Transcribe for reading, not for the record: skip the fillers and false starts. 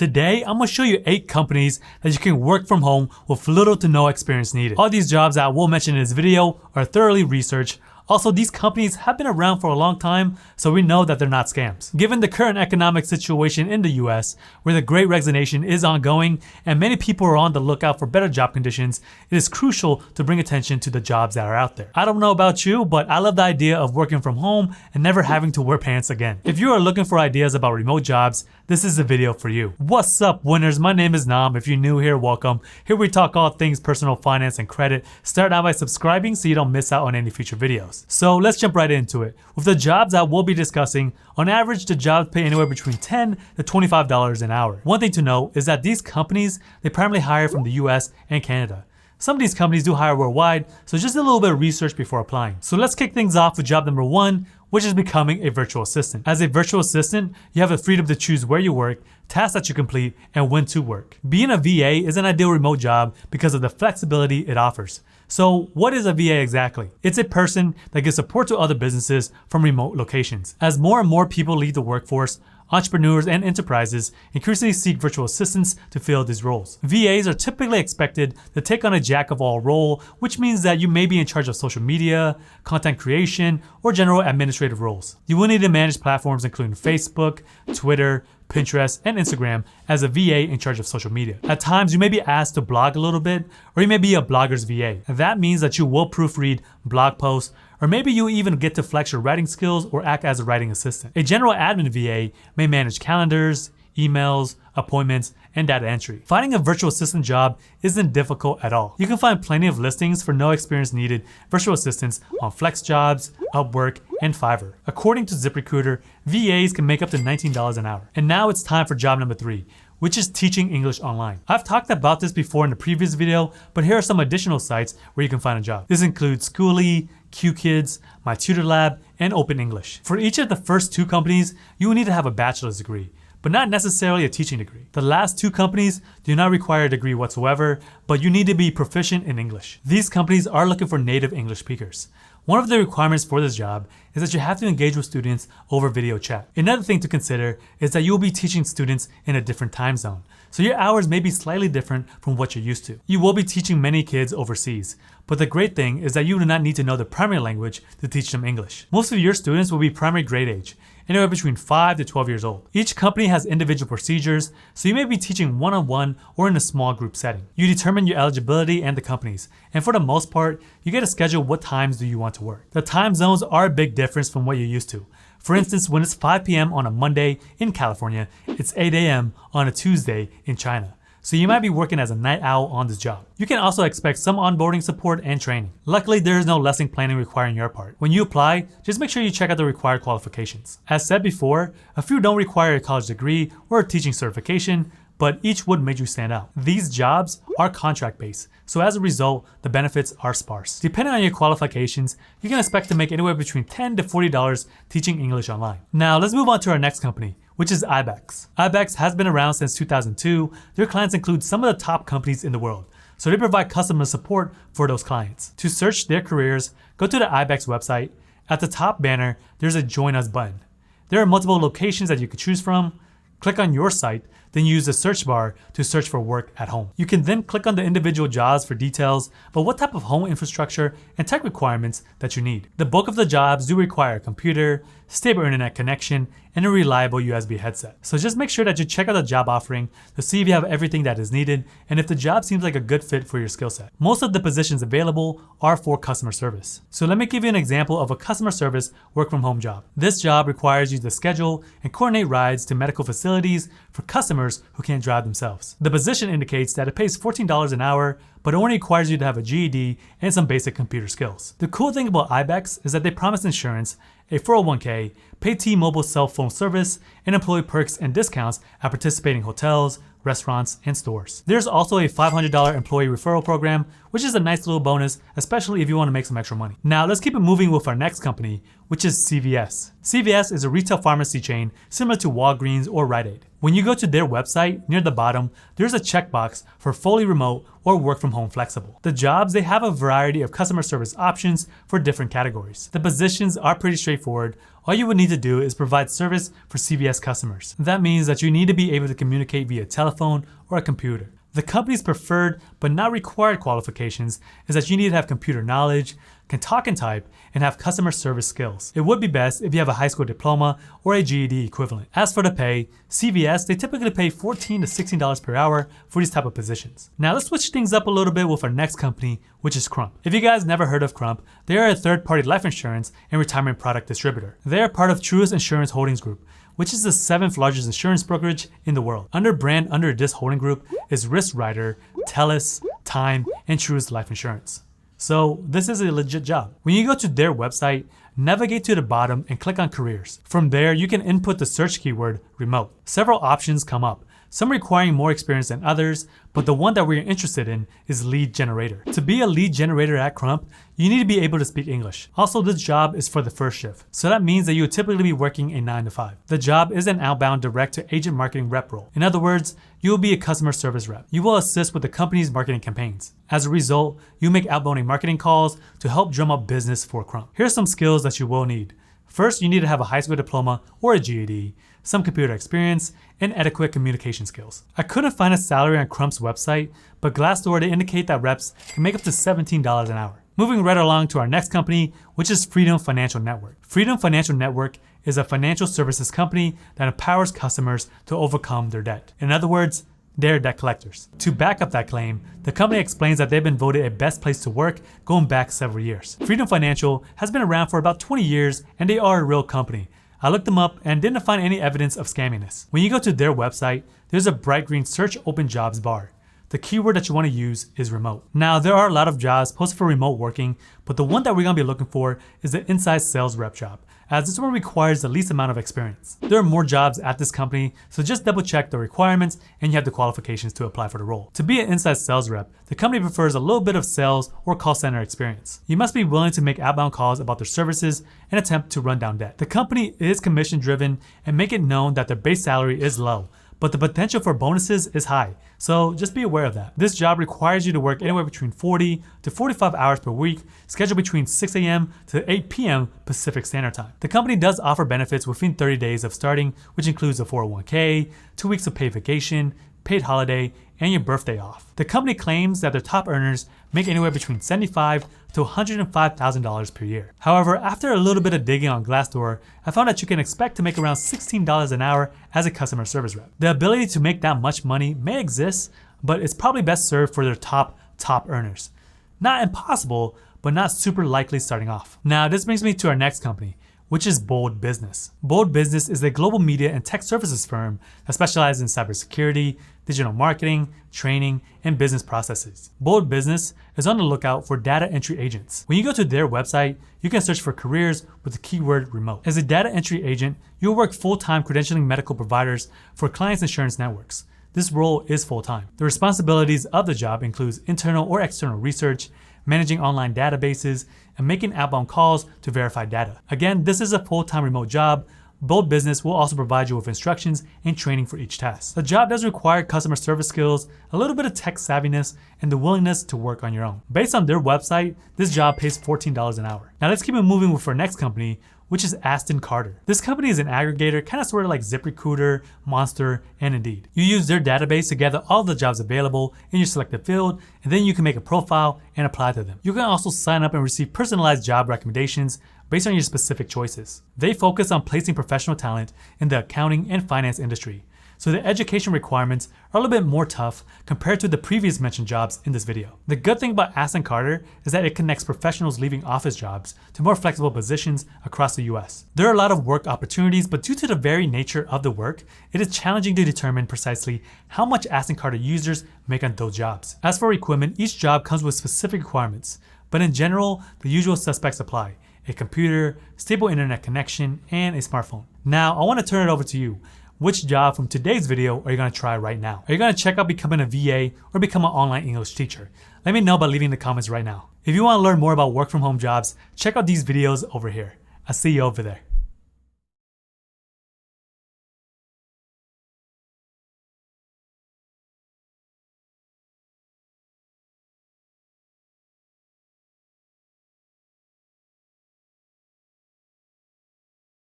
Today, I'm gonna show you 8 companies that you can work from home with little to no experience needed. All these jobs that I will mention in this video are thoroughly researched. Also, these companies have been around for a long time, so we know that they're not scams. Given the current economic situation in the US, where the Great Resignation is ongoing and many people are on the lookout for better job conditions, it is crucial to bring attention to the jobs that are out there. I don't know about you, but I love the idea of working from home and never having to wear pants again. If you are looking for ideas about remote jobs, this is the video for you. What's up, winners? My name is Naam. If you're new here, welcome. Here we talk all things personal finance and credit. Start out by subscribing so you don't miss out on any future videos. So let's jump right into it. With the jobs that we'll be discussing, on average, the jobs pay anywhere between $10 to $25 an hour. One thing to note is that these companies, they primarily hire from the US and Canada. Some of these companies do hire worldwide, so just a little bit of research before applying. So let's kick things off with job number 1, which is becoming a virtual assistant. As a virtual assistant, you have the freedom to choose where you work, tasks that you complete, and when to work. Being a VA is an ideal remote job because of the flexibility it offers. So what is a VA exactly? It's a person that gives support to other businesses from remote locations. As more and more people leave the workforce, entrepreneurs and enterprises increasingly seek virtual assistants to fill these roles. VAs are typically expected to take on a jack-of-all role, which means that you may be in charge of social media, content creation, or general administrative roles. You will need to manage platforms including Facebook, Twitter, Pinterest, and Instagram as a VA in charge of social media. At times, you may be asked to blog a little bit, or you may be a blogger's VA. That means that you will proofread blog posts, or maybe you even get to flex your writing skills or act as a writing assistant. A general admin VA may manage calendars, emails, appointments, and data entry. Finding a virtual assistant job isn't difficult at all. You can find plenty of listings for no experience needed virtual assistants on FlexJobs, Upwork, and Fiverr. According to ZipRecruiter, VAs can make up to $19 an hour. And now it's time for job number 3, which is teaching English online. I've talked about this before in the previous video, but here are some additional sites where you can find a job. This includes Schooly, QKids, My Tutor Lab, and Open English. For each of the first 2 companies, you will need to have a bachelor's degree, but not necessarily a teaching degree. The last 2 companies do not require a degree whatsoever, but you need to be proficient in English. These companies are looking for native English speakers. One of the requirements for this job is that you have to engage with students over video chat. Another thing to consider is that you will be teaching students in a different time zone, so your hours may be slightly different from what you're used to. You will be teaching many kids overseas, but the great thing is that you do not need to know the primary language to teach them English. Most of your students will be primary grade age, anywhere between 5 to 12 years old. Each company has individual procedures, so you may be teaching one-on-one or in a small group setting. You determine your eligibility and the companies, and for the most part, you get to schedule what times do you want to work. The time zones are a big difference from what you're used to. For instance, when it's 5 p.m. on a Monday in California, it's 8 a.m. on a Tuesday in China. So you might be working as a night owl on this job. You can also expect some onboarding support and training. Luckily, there is no lesson planning requiring your part. When you apply, just make sure you check out the required qualifications. As said before, a few don't require a college degree or a teaching certification, but each would make you stand out. These jobs are contract-based, so as a result, the benefits are sparse. Depending on your qualifications, you can expect to make anywhere between $10 to $40 teaching English online. Now, let's move on to our next company, which is Ibex. Ibex has been around since 2002. Their clients include some of the top companies in the world, so they provide customer support for those clients. To search their careers, go to the Ibex website. At the top banner, there's a Join Us button. There are multiple locations that you could choose from. Click on your site, then use the search bar to search for work at home. You can then click on the individual jobs for details about what type of home infrastructure and tech requirements that you need. The bulk of the jobs do require a computer, stable internet connection, and a reliable USB headset. So just make sure that you check out the job offering to see if you have everything that is needed and if the job seems like a good fit for your skill set. Most of the positions available are for customer service. So let me give you an example of a customer service work from home job. This job requires you to schedule and coordinate rides to medical facilities for customers who can't drive themselves. The position indicates that it pays $14 an hour, but it only requires you to have a GED and some basic computer skills. The cool thing about Ibex is that they promise insurance, a 401k, pay T-Mobile cell phone service, and employee perks and discounts at participating hotels, restaurants, and stores. There's also a $500 employee referral program, which is a nice little bonus, especially if you want to make some extra money. Now let's keep it moving with our next company, which is CVS. CVS is a retail pharmacy chain similar to Walgreens or Rite Aid. When you go to their website, near the bottom, there's a checkbox for fully remote or work from home flexible. The jobs, they have a variety of customer service options for different categories. The positions are pretty straightforward. All you would need to do is provide service for CVS customers. That means that you need to be able to communicate via telephone or a computer. The company's preferred but not required qualifications is that you need to have computer knowledge, can talk and type, and have customer service skills. It would be best if you have a high school diploma or a GED equivalent. As for the pay, CVS, they typically pay $14 to $16 per hour for these type of positions. Now let's switch things up a little bit with our next company, which is Crump. If you guys never heard of Crump, they are a third-party life insurance and retirement product distributor. They are part of Truist Insurance Holdings Group, which is the 7th largest insurance brokerage in the world. Under this holding group is Risk Rider, TELUS, Time, and Truist Life Insurance. So this is a legit job. When you go to their website, navigate to the bottom and click on careers. From there, you can input the search keyword remote. Several options come up, some requiring more experience than others, but the one that we're interested in is lead generator. To be a lead generator at Crump, you need to be able to speak English. Also, this job is for the first shift, so that means that you would typically be working a 9 to 5. The job is an outbound direct to agent marketing rep role. In other words, you will be a customer service rep. You will assist with the company's marketing campaigns. As a result, you make outbound marketing calls to help drum up business for Crump. Here's some skills that you will need. First, you need to have a high school diploma or a GED, some computer experience, and adequate communication skills. I couldn't find a salary on Crump's website, but Glassdoor, they indicate that reps can make up to $17 an hour. Moving right along to our next company, which is Freedom Financial Network. Freedom Financial Network is a financial services company that empowers customers to overcome their debt. In other words, they're debt collectors. To back up that claim, the company explains that they've been voted a best place to work going back several years. Freedom Financial has been around for about 20 years and they are a real company. I looked them up and didn't find any evidence of scamminess. When you go to their website, there's a bright green search open jobs bar. The keyword that you want to use is remote. Now, there are a lot of jobs posted for remote working, but the one that we're going to be looking for is the inside sales rep job, as this one requires the least amount of experience. There are more jobs at this company, so just double check the requirements and you have the qualifications to apply for the role. To be an inside sales rep, the company prefers a little bit of sales or call center experience. You must be willing to make outbound calls about their services and attempt to run down debt. The company is commission driven and make it known that their base salary is low, but the potential for bonuses is high, so just be aware of that. This job requires you to work anywhere between 40 to 45 hours per week, scheduled between 6 a.m. to 8 p.m. Pacific Standard Time. The company does offer benefits within 30 days of starting, which includes a 401k, 2 weeks of paid vacation, paid holiday, and your birthday off. The company claims that their top earners make anywhere between $75,000 to $105,000 per year. However, after a little bit of digging on Glassdoor, I found that you can expect to make around $16 an hour as a customer service rep. The ability to make that much money may exist, but it's probably best served for their top earners. Not impossible, but not super likely starting off. Now, this brings me to our next company, which is Bold Business. Bold Business is a global media and tech services firm that specializes in cybersecurity, digital marketing, training, and business processes. Bold Business is on the lookout for data entry agents. When you go to their website, you can search for careers with the keyword remote. As a data entry agent, you'll work full-time credentialing medical providers for clients' insurance networks. This role is full-time. The responsibilities of the job includes internal or external research, managing online databases, and making outbound calls to verify data. Again, this is a full-time remote job. Bold Business will also provide you with instructions and training for each task. The job does require customer service skills, a little bit of tech savviness, and the willingness to work on your own. Based on their website, this job pays $14 an hour. Now let's keep it moving with our next company, which is Aston Carter. This company is an aggregator, kind of sort of like ZipRecruiter, Monster, and Indeed. You use their database to gather all the jobs available in your selected field, and then you can make a profile and apply to them. You can also sign up and receive personalized job recommendations based on your specific choices. They focus on placing professional talent in the accounting and finance industry, so the education requirements are a little bit more tough compared to the previous mentioned jobs in this video. The good thing about Aston Carter is that it connects professionals leaving office jobs to more flexible positions across the US. There are a lot of work opportunities, but due to the very nature of the work, it is challenging to determine precisely how much Aston Carter users make on those jobs. As for equipment, each job comes with specific requirements, but in general, the usual suspects apply: a computer, stable internet connection, and a smartphone. Now, I want to turn it over to you. Which job from today's video are you going to try right now? Are you going to check out becoming a VA or become an online English teacher? Let me know by leaving the comments right now. If you want to learn more about work from home jobs, check out these videos over here. I'll see you over there.